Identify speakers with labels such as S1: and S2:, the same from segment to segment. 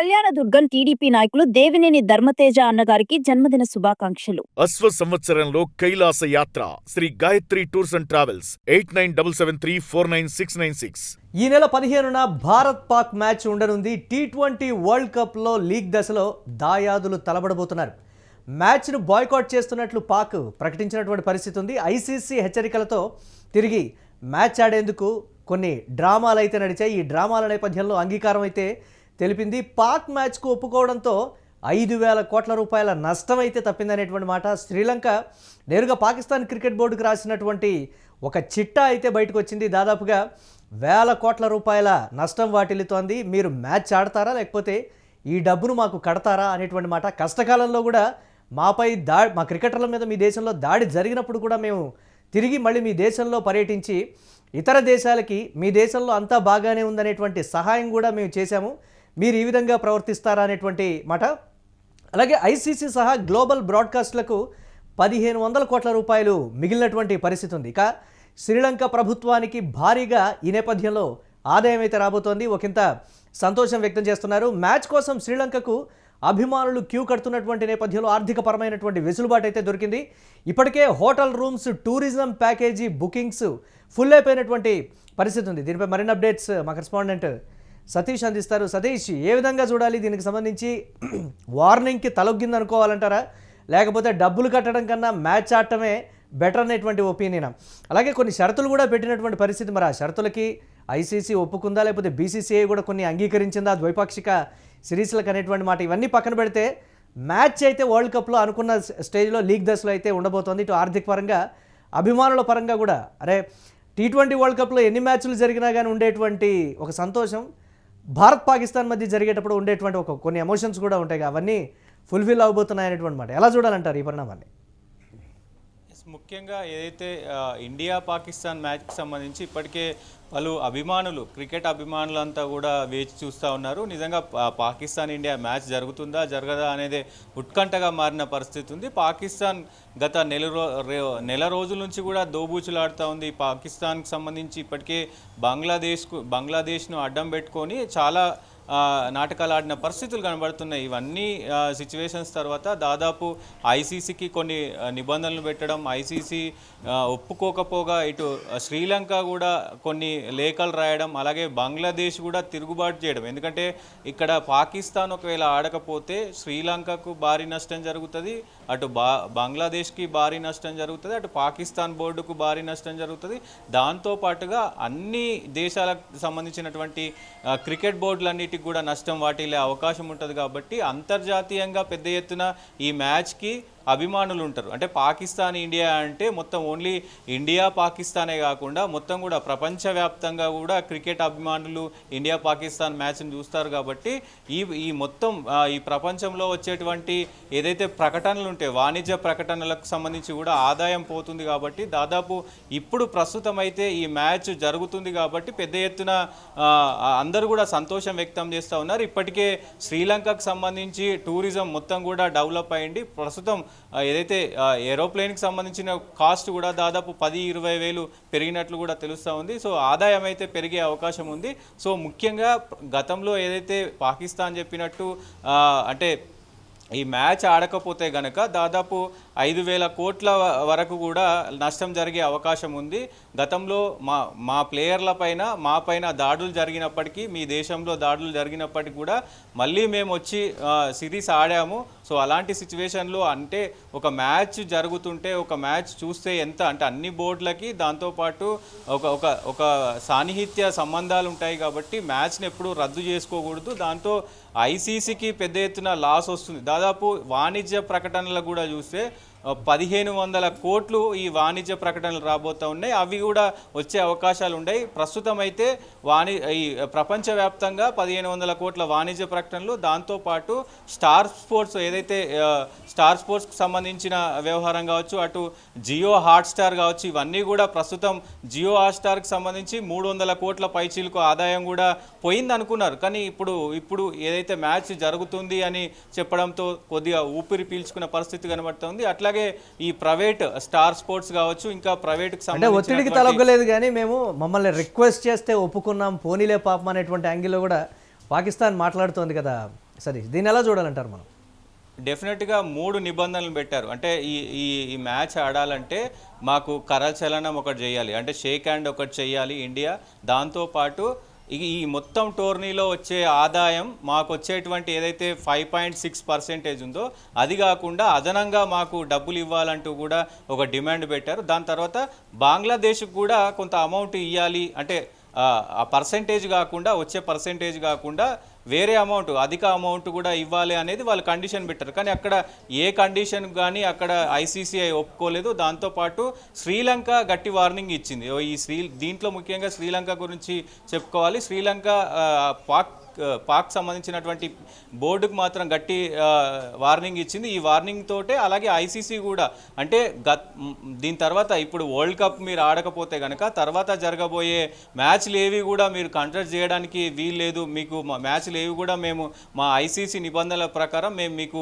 S1: Kalyandurg TDP నాయకులు దేవినేని ధర్మతేజ అన్నగారికి జన్మదిన శుభాకాంక్షలు.
S2: అశ్వ సంవత్సరంలో కైలాస యాత్ర Shri Gayatri tours and travels 8977349696.
S3: ఈ నెల 15న భారత్ పాక్ మ్యాచ్ ఉండనుంది. టీ20 వరల్డ్ కప్లో లీగ్ దశలో దాయాదులు తలబడబోతున్నారు. మ్యాచ్ను బాయ్కాట్ చేస్తున్నట్లు పాక్ ప్రకటించినటువంటి పరిస్థితి ఉంది. ఐసీసీ హెచ్చరికలతో తిరిగి మ్యాచ్ ఆడేందుకు కొన్ని డ్రామాలు అయితే నడిచాయి. ఈ డ్రామాల నేపథ్యంలో అంగీకారం అయితే తెలిపింది. పాక్ మ్యాచ్కు ఒప్పుకోవడంతో 5,000 కోట్ల రూపాయల నష్టం అయితే తప్పిందనేటువంటి మాట. శ్రీలంక నేరుగా పాకిస్తాన్ క్రికెట్ బోర్డుకు రాసినటువంటి ఒక చిట్టా అయితే బయటకు వచ్చింది. దాదాపుగా 1,000 కోట్ల రూపాయల నష్టం వాటిల్లుతోంది. మీరు మ్యాచ్ ఆడతారా లేకపోతే ఈ డబ్బును మాకు కడతారా అనేటువంటి మాట. కష్టకాలంలో కూడా మాపై మా క్రికెటర్ల మీద మీ దేశంలో దాడి జరిగినప్పుడు కూడా మేము తిరిగి మళ్ళీ మీ దేశంలో పర్యటించి ఇతర దేశాలకి మీ దేశంలో అంతా బాగానే ఉందనేటువంటి సహాయం కూడా మేము చేశాము, మీరు ఈ విధంగా ప్రవర్తిస్తారా అనేటువంటి మాట. అలాగే ఐసీసీ సహా గ్లోబల్ బ్రాడ్కాస్ట్లకు 1,500 కోట్ల రూపాయలు మిగిలినటువంటి పరిస్థితి ఉంది. ఇక శ్రీలంక ప్రభుత్వానికి భారీగా ఈ నేపథ్యంలో ఆదాయం అయితే రాబోతోంది. ఒకంత సంతోషం వ్యక్తం చేస్తున్నారు. మ్యాచ్ కోసం శ్రీలంకకు అభిమానులు క్యూ కడుతున్నటువంటి నేపథ్యంలో ఆర్థికపరమైనటువంటి వెసులుబాటు అయితే దొరికింది. ఇప్పటికే hotel rooms, tourism package bookings full అయిపోయినటువంటి పరిస్థితి ఉంది. దీనిపై మరిన్ని అప్డేట్స్ మా కరెస్పాండెంట్ సతీష్ అందిస్తారు. సతీష్, ఏ విధంగా చూడాలి? దీనికి సంబంధించి వార్నింగ్కి తలొగ్గింది అనుకోవాలంటారా, లేకపోతే డబ్బులు కట్టడం కన్నా మ్యాచ్ ఆడటమే బెటర్ అనేటువంటి ఒపీనియన్? అలాగే కొన్ని షరతులు కూడా పెట్టినటువంటి పరిస్థితి. మరి ఆ షరతులకి ఐసీసీ ఒప్పుకుందా, లేకపోతే బీసీసీఐ కూడా కొన్ని అంగీకరించిందా ద్వైపాక్షిక సిరీస్లకు అనేటువంటి మాట. ఇవన్నీ పక్కన పెడితే మ్యాచ్ అయితే వరల్డ్ కప్లో అనుకున్న స్టేజ్లో లీగ్ దశలో అయితే ఉండబోతోంది. ఇటు ఆర్థిక పరంగా, అభిమానుల పరంగా కూడా అరే టీ20 వరల్డ్ కప్లో ఎన్ని మ్యాచ్లు జరిగినా కానీ ఉండేటువంటి ఒక సంతోషం భారత్ పాకిస్తాన్ మధ్య జరిగేటప్పుడు ఉండేటువంటి కొన్ని ఎమోషన్స్ కూడా ఉంటాయి. అవన్నీ ఫుల్ఫిల్ అవబోతున్నాయి అనేటువంటి మాట. ఎలా చూడాలంటారు ఈ పరిణామాన్ని?
S4: ముఖ్యంగా ఏదైతే ఇండియా పాకిస్తాన్ మ్యాచ్కి సంబంధించి ఇప్పటికే పలు అభిమానులు, క్రికెట్ అభిమానులంతా కూడా వేచి చూస్తూ ఉన్నారు. నిజంగా పాకిస్తాన్ ఇండియా మ్యాచ్ జరుగుతుందా జరగదా అనేది ఉత్కంఠగా మారిన పరిస్థితి ఉంది. పాకిస్తాన్ గత నెల రోజుల నుంచి కూడా దోబూచులాడుతూ ఉంది. పాకిస్తాన్కి సంబంధించి ఇప్పటికే బంగ్లాదేశ్ను అడ్డం పెట్టుకొని చాలా నాటకాలు ఆడిన పరిస్థితులు కనబడుతున్నాయి. ఇవన్నీ సిచ్యువేషన్స్ తర్వాత దాదాపు ఐసీసీకి కొన్ని నిబంధనలు పెట్టడం, ఐసీసీ ఒప్పుకోకపోగా ఇటు శ్రీలంక కూడా కొన్ని లేఖలు రాయడం, అలాగే బంగ్లాదేశ్ కూడా తిరుగుబాటు చేయడం. ఎందుకంటే ఇక్కడ పాకిస్తాన్ ఒకవేళ ఆడకపోతే శ్రీలంకకు భారీ నష్టం జరుగుతుంది, అటు బంగ్లాదేశ్కి భారీ నష్టం జరుగుతుంది, అటు పాకిస్తాన్ బోర్డుకు భారీ నష్టం జరుగుతుంది. దాంతోపాటుగా అన్ని దేశాలకు సంబంధించినటువంటి క్రికెట్ బోర్డులన్నిటికీ కూడా నష్టం వాటిల్లే అవకాశం ఉంటుంది. కాబట్టి అంతర్జాతీయంగా పెద్ద ఎత్తున ఈ మ్యాచ్కి అభిమానులు ఉంటారు. అంటే పాకిస్తాన్ ఇండియా అంటే మొత్తం ఓన్లీ ఇండియా పాకిస్తానే కాకుండా మొత్తం కూడా ప్రపంచవ్యాప్తంగా కూడా క్రికెట్ అభిమానులు ఇండియా పాకిస్తాన్ మ్యాచ్ని చూస్తారు. కాబట్టి ఈ మొత్తం ఈ ప్రపంచంలో వచ్చేటువంటి ఏదైతే ప్రకటనలు ఉంటాయో వాణిజ్య ప్రకటనలకు సంబంధించి కూడా ఆదాయం పోతుంది. కాబట్టి దాదాపు ఇప్పుడు ప్రస్తుతం అయితే ఈ మ్యాచ్ జరుగుతుంది కాబట్టి పెద్ద ఎత్తున అందరూ కూడా సంతోషం వ్యక్తం చేస్తూ ఉన్నారు. ఇప్పటికే శ్రీలంకకు సంబంధించి టూరిజం మొత్తం కూడా డెవలప్ అయ్యింది. ప్రస్తుతం ఏదైతే ఏరోప్లేన్కి సంబంధించిన కాస్ట్ కూడా దాదాపు 10-20 వేలు పెరిగినట్లు కూడా తెలుస్తూ ఉంది. సో ఆదాయం అయితే పెరిగే అవకాశం ఉంది. సో ముఖ్యంగా గతంలో ఏదైతే పాకిస్తాన్ చెప్పినట్టు అంటే ఈ మ్యాచ్ ఆడకపోతే గనక దాదాపు 5,000 కోట్ల వరకు కూడా నష్టం జరిగే అవకాశం ఉంది. గతంలో మా ప్లేయర్ల పైన మా పైన దాడులు జరిగినప్పటికీ, మీ దేశంలో దాడులు జరిగినప్పటికీ కూడా మళ్ళీ మేము వచ్చి సిరీస్ ఆడాము. సో అలాంటి సిచ్యువేషన్లో అంటే ఒక మ్యాచ్ జరుగుతుంటే ఒక మ్యాచ్ చూస్తే ఎంత అంటే అన్ని బోర్డులకి దాంతోపాటు ఒక సాన్నిహిత్య సంబంధాలు ఉంటాయి. కాబట్టి మ్యాచ్ని ఎప్పుడూ రద్దు చేసుకోకూడదు. దాంతో ఐసీసీకి పెద్ద ఎత్తున లాస్ వస్తుంది. దాదాపు వాణిజ్య ప్రకటనలు కూడా చూస్తే 1,500 కోట్లు ఈ వాణిజ్య ప్రకటనలు రాబోతూ ఉన్నాయి. అవి కూడా వచ్చే అవకాశాలు ఉన్నాయి. ప్రస్తుతం అయితే ఈ ప్రపంచవ్యాప్తంగా 1,500 కోట్ల వాణిజ్య ప్రకటనలు, దాంతోపాటు స్టార్ స్పోర్ట్స్ ఏదైతే స్టార్ స్పోర్ట్స్కి సంబంధించిన వ్యవహారం కావచ్చు, అటు జియో హాట్స్టార్ కావచ్చు, ఇవన్నీ కూడా ప్రస్తుతం జియో హాట్స్టార్కి సంబంధించి 300 కోట్ల పైచీలకు ఆదాయం కూడా పోయింది అనుకున్నారు. కానీ ఇప్పుడు ఏదైతే మ్యాచ్ జరుగుతుంది అని చెప్పడంతో కొద్దిగా ఊపిరి పీల్చుకున్న పరిస్థితి కనబడుతుంది. అట్లా అలాగే ఈ ప్రైవేట్ స్టార్ స్పోర్ట్స్ కావచ్చు, ఇంకా ప్రైవేట్కి సంబంధించి
S3: ఒత్తిడికి తలొగ్గలేదు. కానీ మేము మమ్మల్ని రిక్వెస్ట్ చేస్తే ఒప్పుకున్నాం, పోనీలే పాపం అనేటువంటి యాంగిల్లో కూడా పాకిస్తాన్ మాట్లాడుతోంది కదా సతీష్, దీన్ని ఎలా చూడాలంటారు మనం?
S4: డెఫినెట్గా 3 నిబంధనలు పెట్టారు. అంటే ఈ ఈ ఈ మ్యాచ్ ఆడాలంటే మాకు కరచలనం ఒకటి చేయాలి, అంటే షేక్ హ్యాండ్ ఒకటి చేయాలి ఇండియా. దాంతోపాటు ఈ మొత్తం టోర్నీలో వచ్చే ఆదాయం మాకు వచ్చేటువంటి ఏదైతే 5.6% ఉందో అది కాకుండా అదనంగా మాకు డబ్బులు ఇవ్వాలంటూ కూడా ఒక డిమాండ్ పెట్టారు. దాని తర్వాత బంగ్లాదేశ్కి కూడా కొంత అమౌంట్ ఇవ్వాలి, అంటే ఆ పర్సెంటేజ్ కాకుండా, వచ్చే పర్సెంటేజ్ కాకుండా వేరే అమౌంట్, అధిక అమౌంట్ కూడా ఇవ్వాలి అనేది వాళ్ళు కండిషన్ పెట్టారు. కానీ అక్కడ ఏ కండిషన్ కానీ అక్కడ ఐసీసీఐ ఒప్పుకోలేదు. దాంతోపాటు శ్రీలంక గట్టి వార్నింగ్ ఇచ్చింది. దీంట్లో ముఖ్యంగా శ్రీలంక గురించి చెప్పుకోవాలి. శ్రీలంక పాక్ సంబంధించినటువంటి బోర్డుకు మాత్రం గట్టి వార్నింగ్ ఇచ్చింది. ఈ వార్నింగ్ తోటే అలాగే ఐసీసీ కూడా, అంటే దీని తర్వాత ఇప్పుడు వరల్డ్ కప్ మీరు ఆడకపోతే కనుక తర్వాత జరగబోయే మ్యాచ్లు ఏవి కూడా మీరు కండక్ట్ చేయడానికి వీల్లేదు, మీకు మ్యాచ్లు ఏవి కూడా మేము మా ఐసీసీ నిబంధనల ప్రకారం మేము మీకు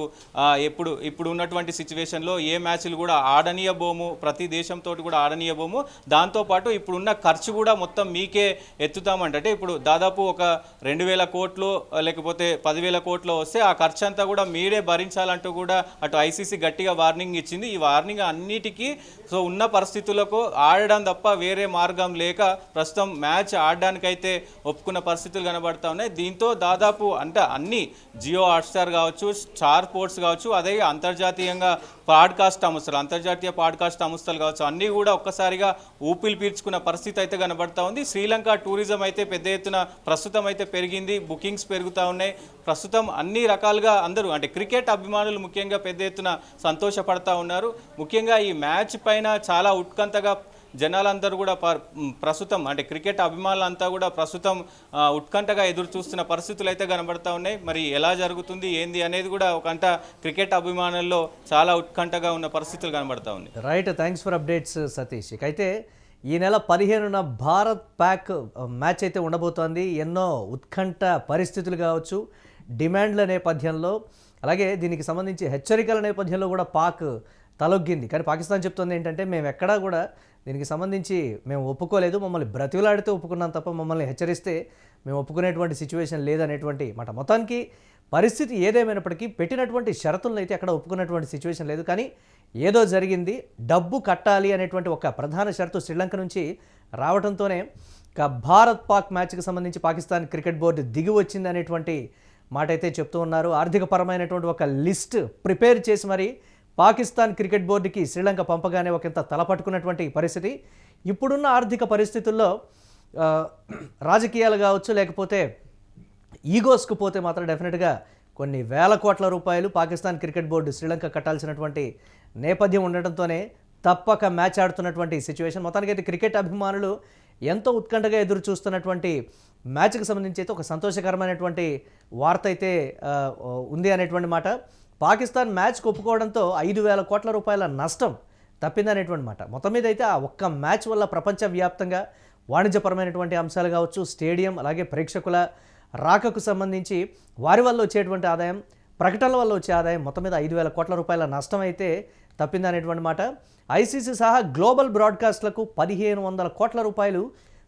S4: ఇప్పుడు ఉన్నటువంటి సిచ్యువేషన్లో ఏ మ్యాచ్లు కూడా ఆడనీయబోము, ప్రతి దేశంతో కూడా ఆడనీయబోము. దాంతోపాటు ఇప్పుడున్న ఖర్చు కూడా మొత్తం మీకే ఎత్తుతామంటే, ఇప్పుడు దాదాపు ఒక 2,000 కోట్లు లేకపోతే 10,000 కోట్లు వస్తే ఆ ఖర్చు అంతా కూడా మీరే భరించాలంటూ కూడా అటు ఐసీసీ గట్టిగా వార్నింగ్ ఇచ్చింది. ఈ వార్నింగ్ అన్నిటికీ ఉన్న పరిస్థితులకు ఆడడం తప్ప వేరే మార్గం లేక ప్రస్తుతం మ్యాచ్ ఆడడానికైతే ఒప్పుకున్న పరిస్థితులు కనబడతా ఉన్నాయి. దీంతో దాదాపు అంటే అన్ని జియో హాట్స్టార్ కావచ్చు, స్టార్ స్పోర్ట్స్ కావచ్చు, అదే అంతర్జాతీయంగా అంతర్జాతీయ పాడ్కాస్ట్ సంస్థలు కావచ్చు, అన్నీ కూడా ఒక్కసారిగా ఊపిరి పీల్చుకున్న పరిస్థితి అయితే కనబడతా ఉంది. శ్రీలంక టూరిజం అయితే పెద్ద ఎత్తున ప్రస్తుతం అయితే పెరిగింది, బుకింగ్స్ పెరుగుతూ ఉన్నాయి. ప్రస్తుతం అన్ని రకాలుగా అందరూ, అంటే క్రికెట్ అభిమానులు ముఖ్యంగా పెద్ద ఎత్తున సంతోషపడతా ఉన్నారు. ముఖ్యంగా ఈ మ్యాచ్ పైన చాలా ఉత్కంఠగా జనాలందరూ కూడా ప్రస్తుతం, అంటే క్రికెట్ అభిమానులంతా కూడా ప్రస్తుతం ఉత్కంఠగా ఎదురు చూస్తున్న పరిస్థితులు అయితే కనబడతా ఉన్నాయి. మరి ఎలా జరుగుతుంది ఏంది అనేది కూడా ఒకంట క్రికెట్ అభిమానుల్లో చాలా ఉత్కంఠగా ఉన్న పరిస్థితులు కనబడతా ఉన్నాయి.
S3: Right, thanks for updates Satish. అయితే ఈ నెల 15న భారత్ పాక్ మ్యాచ్ అయితే ఉండబోతోంది. ఎన్నో ఉత్కంఠ పరిస్థితులు కావచ్చు, డిమాండ్ల నేపథ్యంలో, అలాగే దీనికి సంబంధించి హెచ్చరికల నేపథ్యంలో కూడా పాక్ తలొగ్గింది. కానీ పాకిస్తాన్ చెప్తుంది ఏంటంటే, మేము ఎక్కడా కూడా దీనికి సంబంధించి మేము ఒప్పుకోలేదు, మమ్మల్ని బ్రతిలాడితే ఒప్పుకున్నాం తప్ప మమ్మల్ని హెచ్చరిస్తే మేము ఒప్పుకునేటువంటి సిచ్యువేషన్ లేదనేటువంటి మాట. మొత్తానికి పరిస్థితి ఏదేమైనప్పటికీ పెట్టినటువంటి షరతులను అయితే అక్కడ ఒప్పుకున్నటువంటి సిచ్యువేషన్ లేదు. కానీ ఏదో జరిగింది, డబ్బు కట్టాలి అనేటువంటి ఒక ప్రధాన షరతు శ్రీలంక నుంచి రావడంతోనే భారత్ పాక్ మ్యాచ్కి సంబంధించి పాకిస్తాన్ క్రికెట్ బోర్డు దిగి వచ్చింది అనేటువంటి మాట అయితే చెప్తూ ఉన్నారు. ఆర్థికపరమైనటువంటి ఒక లిస్ట్ ప్రిపేర్ చేసి మరి పాకిస్తాన్ క్రికెట్ బోర్డుకి శ్రీలంక పంపగానే ఒకంత తలపట్టుకున్నటువంటి పరిస్థితి. ఇప్పుడున్న ఆర్థిక పరిస్థితుల్లో రాజకీయాలు కావచ్చు, లేకపోతే ఈగోస్కు పోతే మాత్రం డెఫినెట్గా కొన్ని వేల కోట్ల రూపాయలు పాకిస్తాన్ క్రికెట్ బోర్డు శ్రీలంక కట్టాల్సినటువంటి నేపథ్యం ఉండటంతోనే తప్పక మ్యాచ్ ఆడుతున్నటువంటి సిచ్యువేషన్. మొత్తానికైతే క్రికెట్ అభిమానులు ఎంతో ఉత్కంఠగా ఎదురు చూస్తున్నటువంటి మ్యాచ్కి సంబంధించి అయితే ఒక సంతోషకరమైనటువంటి వార్త అయితే ఉంది అనేటువంటి మాట. పాకిస్తాన్ మ్యాచ్కి ఒప్పుకోవడంతో 5,000 కోట్ల రూపాయల నష్టం తప్పిందనేటువంటి మాట. మొత్తం మీద అయితే ఆ ఒక్క మ్యాచ్ వల్ల ప్రపంచవ్యాప్తంగా వాణిజ్యపరమైనటువంటి అంశాలు కావచ్చు, స్టేడియం, అలాగే ప్రేక్షకుల రాకకు సంబంధించి వారి వల్ల వచ్చేటువంటి ఆదాయం, ప్రకటనల వల్ల వచ్చే ఆదాయం, మొత్తం మీద 5,000 కోట్ల రూపాయల నష్టం అయితే తప్పిందనేటువంటి మాట. ఐసీసీ సహా గ్లోబల్ బ్రాడ్కాస్ట్లకు 1,500 కోట్ల రూపాయలు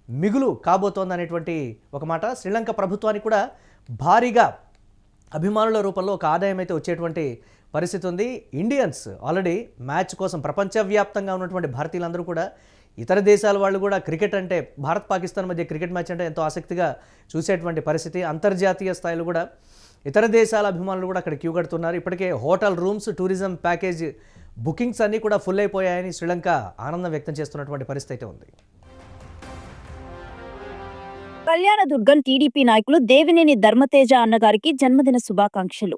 S3: మిగులు కాబోతోందనేటువంటి ఒక మాట. శ్రీలంక ప్రభుత్వానికి కూడా భారీగా అభిమానుల రూపంలో ఒక ఆదాయం అయితే వచ్చేటువంటి పరిస్థితి ఉంది. ఇండియన్స్ ఆల్రెడీ మ్యాచ్ కోసం ప్రపంచవ్యాప్తంగా ఉన్నటువంటి భారతీయులందరూ కూడా, ఇతర దేశాల వాళ్ళు కూడా క్రికెట్ అంటే, భారత్ పాకిస్తాన్ మధ్య క్రికెట్ మ్యాచ్ అంటే ఎంతో ఆసక్తిగా చూసేటువంటి పరిస్థితి. అంతర్జాతీయ స్థాయిలో కూడా ఇతర దేశాల అభిమానులు కూడా అక్కడ క్యూ కడుతున్నారు. ఇప్పటికే hotel rooms, tourism package bookings అన్నీ కూడా ఫుల్ అయిపోయాయని శ్రీలంక ఆనందం వ్యక్తం చేస్తున్నటువంటి పరిస్థితి అయితే ఉంది.
S1: కళ్యాణదుర్గం టీడీపీ నాయకులు దేవినేని ధర్మతేజ అన్నగారికి జన్మదిన శుభాకాంక్షలు.